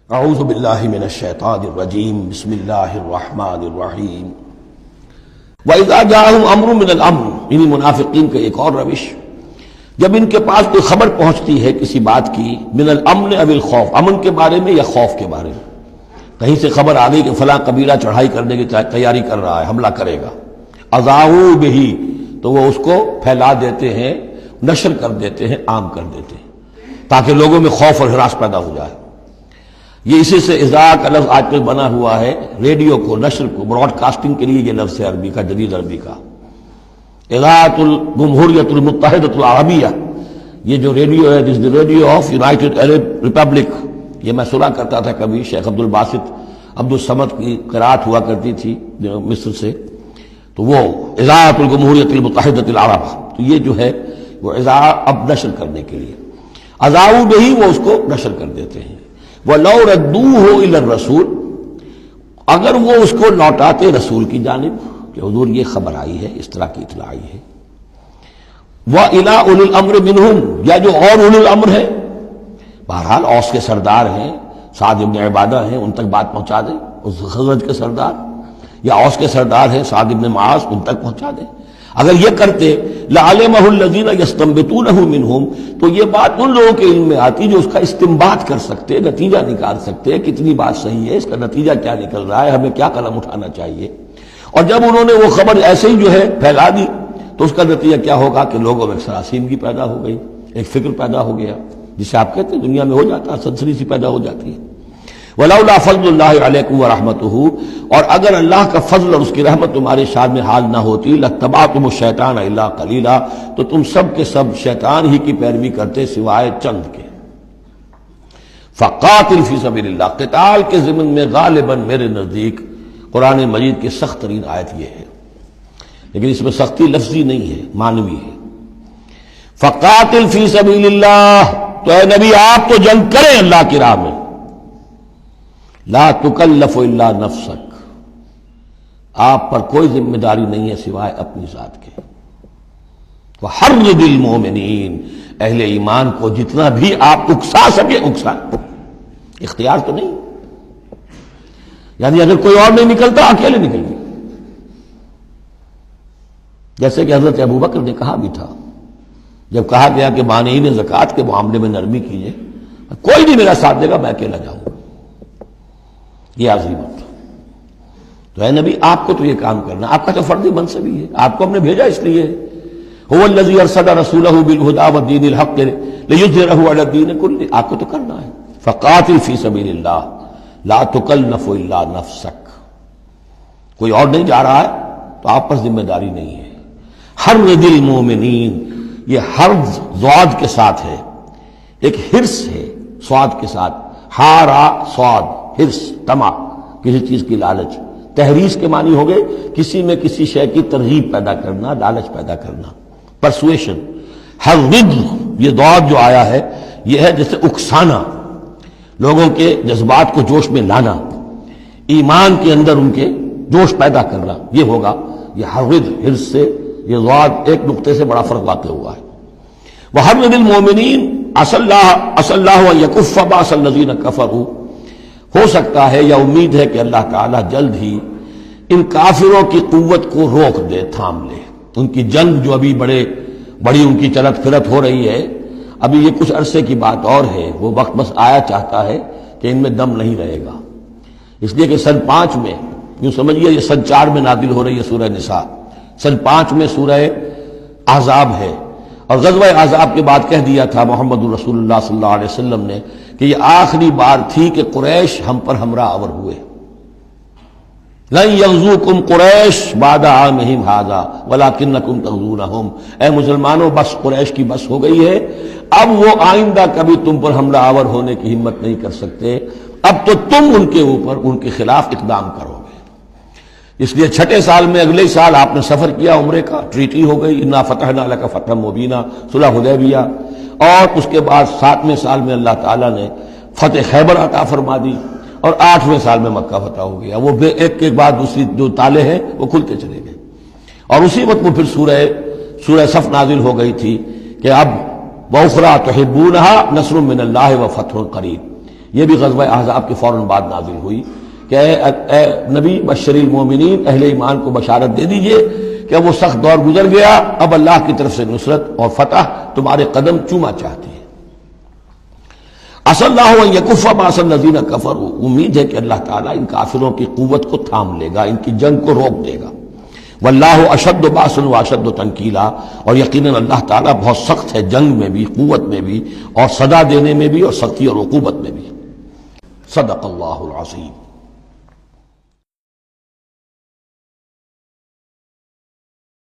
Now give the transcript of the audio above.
اعوذ باللہ من الشیطان الرجیم بسم اللہ الرحمن الرحیم وَإِذَا جَاءَهُمْ أَمْرٌ مِّنَ الْأَمْرِ، انہی منافقین کا ایک اور روش، جب ان کے پاس کوئی خبر پہنچتی ہے کسی بات کی، من الامن او الخوف، امن کے بارے میں یا خوف کے بارے میں، کہیں سے خبر آ گئی کہ فلاں قبیلہ چڑھائی کرنے کی تیاری کر رہا ہے، حملہ کرے گا، اذاعوا بہ، تو وہ اس کو پھیلا دیتے ہیں، نشر کر دیتے ہیں، عام کر دیتے ہیں، تاکہ لوگوں میں خوف اور ہراس پیدا ہو جائے۔ یہ اسی سے اذاع کا لفظ آج کل بنا ہوا ہے، ریڈیو کو، نشر کو، براڈ کاسٹنگ کے لیے یہ لفظ ہے عربی کا، جدید عربی کا۔ اذاعۃ الجمہوریۃ المتحدۃ العربیہ، یہ جو ریڈیو ہے، this radio of United Arab republic, یہ میں سنا کرتا تھا کبھی، شیخ عبد الباسط عبد الصمد کی قرات ہوا کرتی تھی مصر سے، تو وہ اذاعۃ الجمہوریۃ المتحدۃ العرب، تو یہ جو ہے وہ اذاع اب نشر کرنے کے لیے، اذاعوا بہ، وہ اس کو نشر کر دیتے ہیں۔ وَلَوْ رَدُّوهُ إِلَى الرَّسُولِ، اگر وہ اس کو لوٹاتے رسول کی جانب کہ حضور یہ خبر آئی ہے، اس طرح کی اطلاع آئی ہے، وَإِلَىٰ أُولِي الْأَمْرِ مِنْهُمْ، یا جو اور اولو الامر ہے، بہرحال اوس کے سردار ہیں، سعد بن عبادہ ہیں، ان تک بات پہنچا دیں، اس خزرج کے سردار، یا اوس کے سردار ہیں سعد بن معاذ، ان تک پہنچا دیں۔ اگر یہ کرتے لَعَلِمَهُ الَّذِينَ يَسْتَنبِطُونَهُ مِنْهُمْ، تو یہ بات ان لوگوں کے علم میں آتی جو اس کا استنباط کر سکتے، نتیجہ نکال سکتے، کتنی بات صحیح ہے، اس کا نتیجہ کیا نکل رہا ہے، ہمیں کیا قدم اٹھانا چاہیے۔ اور جب انہوں نے وہ خبر ایسے ہی جو ہے پھیلا دی، تو اس کا نتیجہ کیا ہوگا کہ لوگوں میں سراسیمگی پیدا ہو گئی، ایک فکر پیدا ہو گیا، جسے آپ کہتے ہیں دنیا میں ہو جاتا ہے، سنسنی سی پیدا ہو جاتی ہے۔ وَلَوْلَا فَضْلُ اللَّهِ عَلَيْكُمْ وَرَحْمَتُهُ، اور اگر اللہ کا فضل اور اس کی رحمت تمہارے شان میں حال نہ ہوتی، لَاتَّبَعْتُمُ الشَّيْطَانَ إِلَّا قَلِيلًا، تو تم سب کے سب شیطان ہی کی پیروی کرتے سوائے چند کے۔ فَقَاتِلْ فِي سَبِيلِ اللَّهِ، قتال کے ضمن میں غالباً میرے نزدیک قرآن مجید کی سخت ترین آیت یہ ہے، لیکن اس میں سختی لفظی نہیں ہے، معنوی ہے۔ فَقَاتِلْ فِي سَبِيلِ اللَّهِ، تو اے نبی آپ تو جنگ کریں اللہ کی راہ میں، لا تکلف الا نفسک، آپ پر کوئی ذمہ داری نہیں ہے سوائے اپنی ذات کے۔ وحرض المؤمنین، اہل ایمان کو جتنا بھی آپ اکسا سکے اکسا، اختیار تو نہیں، یعنی اگر کوئی اور نہیں نکلتا اکیلے نکلیے، جیسے کہ حضرت ابوبکر نے کہا بھی تھا جب کہا گیا کہ مانعین زکوٰۃ کے معاملے میں نرمی کیجیے، کوئی نہیں میرا ساتھ دے گا، میں اکیلا جاؤں گا، یہ عظیمت۔ تو اے نبی آپ کو تو یہ کام کرنا، آپ کا تو فردی منصب ہی ہے، آپ کو ہم نے بھیجا اس لیے، هو الذی ارسل رسولہ بالہدی ودین الحق لیظہرہ علی الدین کلہ، آپ کو تو کرنا ہے۔ فقاتل فی سبیل اللہ لا تکلف الا نفسک، کوئی اور نہیں جا رہا ہے تو آپ پر ذمہ داری نہیں ہے۔ حرض المؤمنین، یہ حرض ضاد کے ساتھ ہے، ایک حرص ہے صاد کے ساتھ، ہارا صاد، حرص، طمع، کسی چیز کی لالچ۔ تحریص کے معنی ہو گئے کسی میں کسی شے کی ترغیب پیدا کرنا، لالچ پیدا کرنا، پرسویشن۔ حرض، یہ ضاد جو آیا ہے یہ ہے جیسے اکسانا، لوگوں کے جذبات کو جوش میں لانا، ایمان کے اندر ان کے جوش پیدا کرنا، یہ ہوگا یہ حرض، حرص سے یہ ضاد ایک نقطے سے بڑا فرق واقع ہوا ہے۔ وحرض المؤمنین عسى الله ان يكف باس الذين كفروا، ہو سکتا ہے یا امید ہے کہ اللہ تعالیٰ جلد ہی ان کافروں کی قوت کو روک دے، تھام لے، ان کی جنگ جو ابھی بڑی ان کی چلت پھرت ہو رہی ہے، ابھی یہ کچھ عرصے کی بات اور ہے، وہ وقت بس آیا چاہتا ہے کہ ان میں دم نہیں رہے گا، اس لیے کہ سن 5 میں، یوں سمجھیے یہ سن 4 میں نازل ہو رہی ہے سورہ نساء، سن 5 میں سورہ احزاب ہے، اور غزوہ احزاب کے بعد کہہ دیا تھا محمد رسول اللہ صلی اللہ علیہ وسلم نے کہ یہ آخری بار تھی کہ قریش ہم پر ہمراہ آور ہوئے۔ لن یغزوکم قریش بعد عامہم ھذا ولکنکم تغزونہم، اے مسلمانوں بس قریش کی بس ہو گئی ہے، اب وہ آئندہ کبھی تم پر حملہ آور ہونے کی ہمت نہیں کر سکتے، اب تو تم ان کے اوپر ان کے خلاف اقدام کرو گے۔ اس لیے 6 سال میں اگلے سال آپ نے سفر کیا عمرے کا، ٹریٹی ہو گئی، انا فتحنا لک فتحا مبینا، صلح حدیبیہ، اور اس کے بعد 7ویں سال میں اللہ تعالیٰ نے فتح خیبر عطا فرما دی، اور 8ویں سال میں مکہ فتح ہو گیا، وہ ایک کے بعد دوسری جو تالے ہیں وہ کھلتے چلے گئے، اور اسی وقت وہ پھر سورہ صف نازل ہو گئی تھی کہ اب وَأُخْرَىٰ تُحِبُّونَهَا نَصْرٌ مِّنَ اللَّهِ وَفَتْحٌ قَرِیب، یہ بھی غزوہ احزاب کے فوراً بعد نازل ہوئی کہ اے نبی بشر المومنین، اہل ایمان کو بشارت دے دیجئے کہ وہ سخت دور گزر گیا، اب اللہ کی طرف سے نصرت اور فتح تمہارے قدم چوما چاہتی ہے۔ عسى اللہ ان یکف باس الذین کفروا، امید ہے کہ اللہ تعالیٰ ان کافروں کی قوت کو تھام لے گا، ان کی جنگ کو روک دے گا۔ واللہ اشد باس واشد تنکیلا، اور یقیناً اللہ تعالیٰ بہت سخت ہے جنگ میں بھی، قوت میں بھی، اور سزا دینے میں بھی، اور سختی اور عقوبت میں بھی۔ صدق اللہ العظیم۔